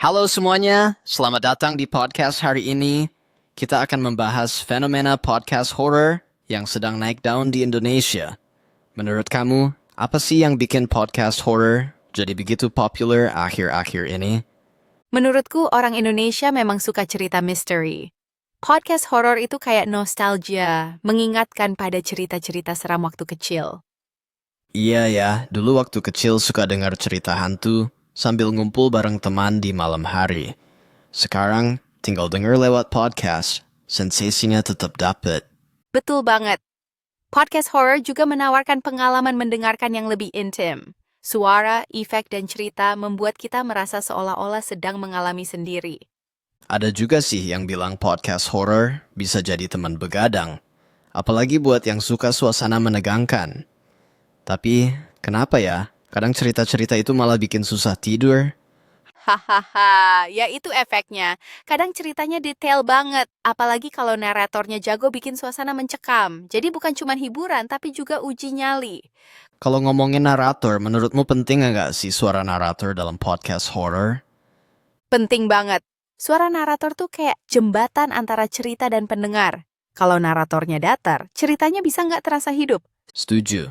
Halo semuanya, selamat datang di podcast hari ini. Kita akan membahas fenomena podcast horror yang sedang naik daun di Indonesia. Menurut kamu, apa sih yang bikin podcast horror jadi begitu populer akhir-akhir ini? Menurutku orang Indonesia memang suka cerita misteri. Podcast horor itu kayak nostalgia, mengingatkan pada cerita-cerita seram waktu kecil. Iya ya, dulu waktu kecil suka dengar cerita hantu sambil ngumpul bareng teman di malam hari. Sekarang tinggal denger lewat podcast, sensasinya tetap dapet. Betul banget. Podcast horor juga menawarkan pengalaman mendengarkan yang lebih intim. Suara, efek, dan cerita membuat kita merasa seolah-olah sedang mengalami sendiri. Ada juga sih yang bilang podcast horror bisa jadi teman begadang. Apalagi buat yang suka suasana menegangkan. Tapi, kenapa ya? Kadang cerita-cerita itu malah bikin susah tidur. Hahaha, ya itu efeknya. Kadang ceritanya detail banget, apalagi kalau naratornya jago bikin suasana mencekam. Jadi bukan cuma hiburan, tapi juga uji nyali. Kalau ngomongin narator, menurutmu penting nggak sih suara narator dalam podcast horror? Penting banget. Suara narator tuh kayak jembatan antara cerita dan pendengar. Kalau naratornya datar, ceritanya bisa nggak terasa hidup. Setuju.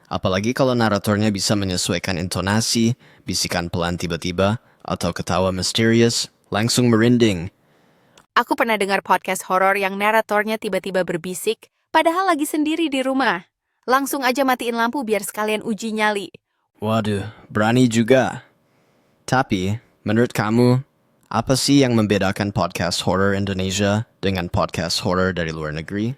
Apalagi kalau naratornya bisa menyesuaikan intonasi, bisikan pelan tiba-tiba, atau ketawa misterius, langsung merinding. Aku pernah dengar podcast horor yang naratornya tiba-tiba berbisik, padahal lagi sendiri di rumah. Langsung aja matiin lampu biar sekalian uji nyali. Waduh, berani juga. Tapi, menurut kamu, apa sih yang membedakan podcast horror Indonesia dengan podcast horror dari luar negeri?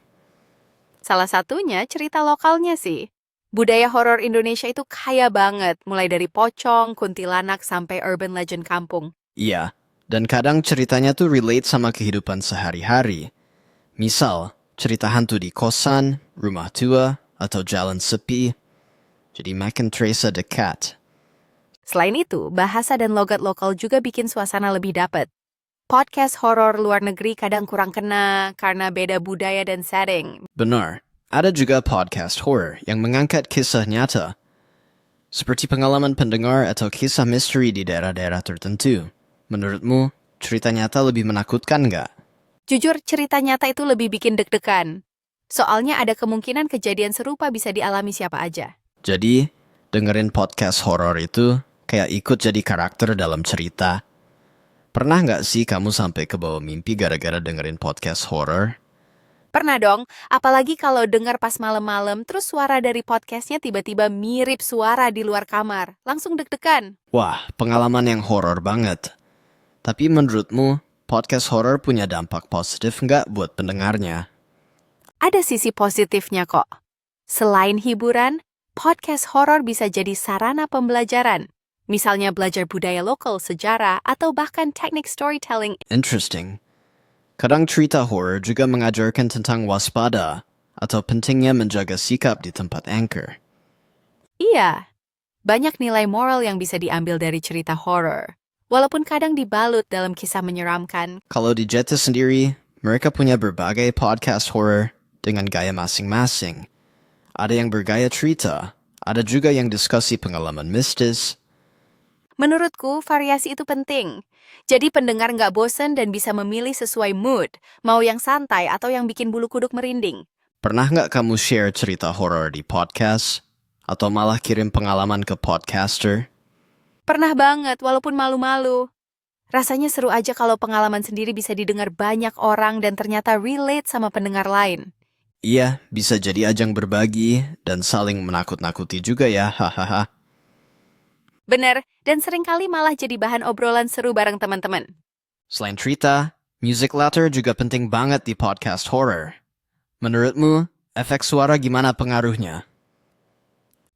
Salah satunya cerita lokalnya sih. Budaya horor Indonesia itu kaya banget, mulai dari pocong, kuntilanak, sampai urban legend kampung. Iya, dan kadang ceritanya tuh relate sama kehidupan sehari-hari. Misal, cerita hantu di kosan, rumah tua, atau jalan sepi. Jadi makin terasa dekat. Selain itu, bahasa dan logat lokal juga bikin suasana lebih dapet. Podcast horor luar negeri kadang kurang kena karena beda budaya dan setting. Benar, ada juga podcast horror yang mengangkat kisah nyata. Seperti pengalaman pendengar atau kisah misteri di daerah-daerah tertentu. Menurutmu, cerita nyata lebih menakutkan nggak? Jujur, cerita nyata itu lebih bikin deg-degan. Soalnya ada kemungkinan kejadian serupa bisa dialami siapa aja. Jadi, dengerin podcast horor itu kayak ikut jadi karakter dalam cerita. Pernah nggak sih kamu sampai ke bawah mimpi gara-gara dengerin podcast horor? Pernah dong, apalagi kalau dengar pas malam-malam terus suara dari podcastnya tiba-tiba mirip suara di luar kamar. Langsung deg-degan. Wah, pengalaman yang horor banget. Tapi menurutmu, podcast horor punya dampak positif nggak buat pendengarnya? Ada sisi positifnya kok. Selain hiburan, podcast horor bisa jadi sarana pembelajaran. Misalnya belajar budaya lokal, sejarah, atau bahkan teknik storytelling. Interesting. Kadang cerita horor juga mengajarkan tentang waspada atau pentingnya menjaga sikap di tempat anchor. Iya, banyak nilai moral yang bisa diambil dari cerita horor. Walaupun kadang dibalut dalam kisah menyeramkan. Kalau di Jeta sendiri, mereka punya berbagai podcast horror dengan gaya masing-masing. Ada yang bergaya cerita, ada juga yang diskusi pengalaman mistis. Menurutku, variasi itu penting. Jadi pendengar nggak bosen dan bisa memilih sesuai mood, mau yang santai atau yang bikin bulu kuduk merinding. Pernah nggak kamu share cerita horor di podcast? Atau malah kirim pengalaman ke podcaster? Pernah banget, walaupun malu-malu. Rasanya seru aja kalau pengalaman sendiri bisa didengar banyak orang dan ternyata relate sama pendengar lain. Iya, bisa jadi ajang berbagi dan saling menakut-nakuti juga ya, hahaha. Bener, dan seringkali malah jadi bahan obrolan seru bareng teman-teman. Selain cerita, music latter juga penting banget di podcast horror. Menurutmu, efek suara gimana pengaruhnya?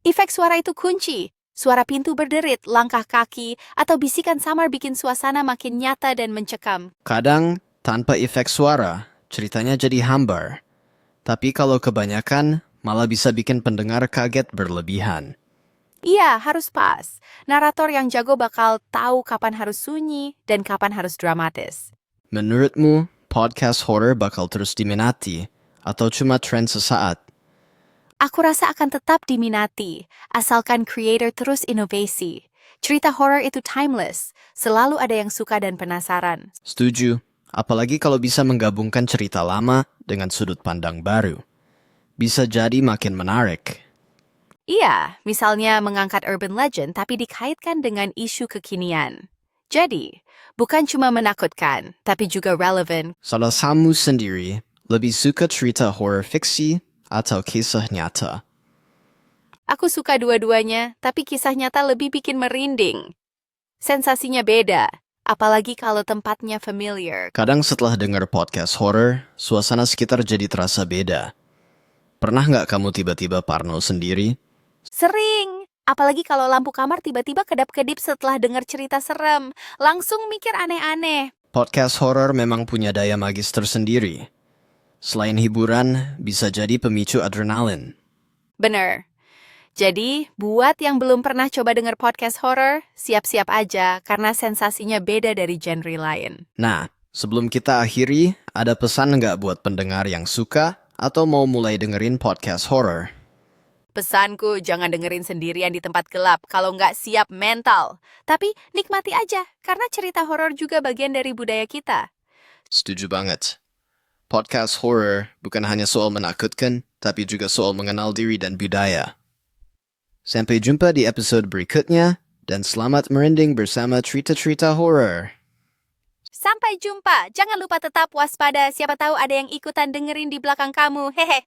Efek suara itu kunci. Suara pintu berderit, langkah kaki, atau bisikan samar bikin suasana makin nyata dan mencekam. Kadang, tanpa efek suara, ceritanya jadi hambar. Tapi kalau kebanyakan, malah bisa bikin pendengar kaget berlebihan. Iya, harus pas. Narator yang jago bakal tahu kapan harus sunyi dan kapan harus dramatis. Menurutmu, podcast horror bakal terus diminati atau cuma tren sesaat? Aku rasa akan tetap diminati, asalkan creator terus inovasi. Cerita horor itu timeless. Selalu ada yang suka dan penasaran. Setuju, apalagi kalau bisa menggabungkan cerita lama dengan sudut pandang baru. Bisa jadi makin menarik. Iya, misalnya mengangkat urban legend tapi dikaitkan dengan isu kekinian. Jadi, bukan cuma menakutkan, tapi juga relevan. Salah kamu sendiri lebih suka cerita horor fiksi atau kisah nyata? Aku suka dua-duanya, tapi kisah nyata lebih bikin merinding. Sensasinya beda, apalagi kalau tempatnya familiar. Kadang setelah dengar podcast horor, suasana sekitar jadi terasa beda. Pernah nggak kamu tiba-tiba parno sendiri? Sering, apalagi kalau lampu kamar tiba-tiba kedap-kedip setelah dengar cerita serem. Langsung mikir aneh-aneh. Podcast horor memang punya daya magis tersendiri. Selain hiburan, bisa jadi pemicu adrenalin. Bener. Jadi, buat yang belum pernah coba dengar podcast horor, siap-siap aja karena sensasinya beda dari genre lain. Nah, sebelum kita akhiri, ada pesan nggak buat pendengar yang suka atau mau mulai dengerin podcast horor? Pesanku, jangan dengerin sendirian di tempat gelap kalau nggak siap mental. Tapi nikmati aja, karena cerita horor juga bagian dari budaya kita. Setuju banget. Podcast horor bukan hanya soal menakutkan, tapi juga soal mengenal diri dan budaya. Sampai jumpa di episode berikutnya, dan selamat merinding bersama cerita-cerita horor. Sampai jumpa. Jangan lupa tetap waspada. Siapa tahu ada yang ikutan dengerin di belakang kamu. Hehe.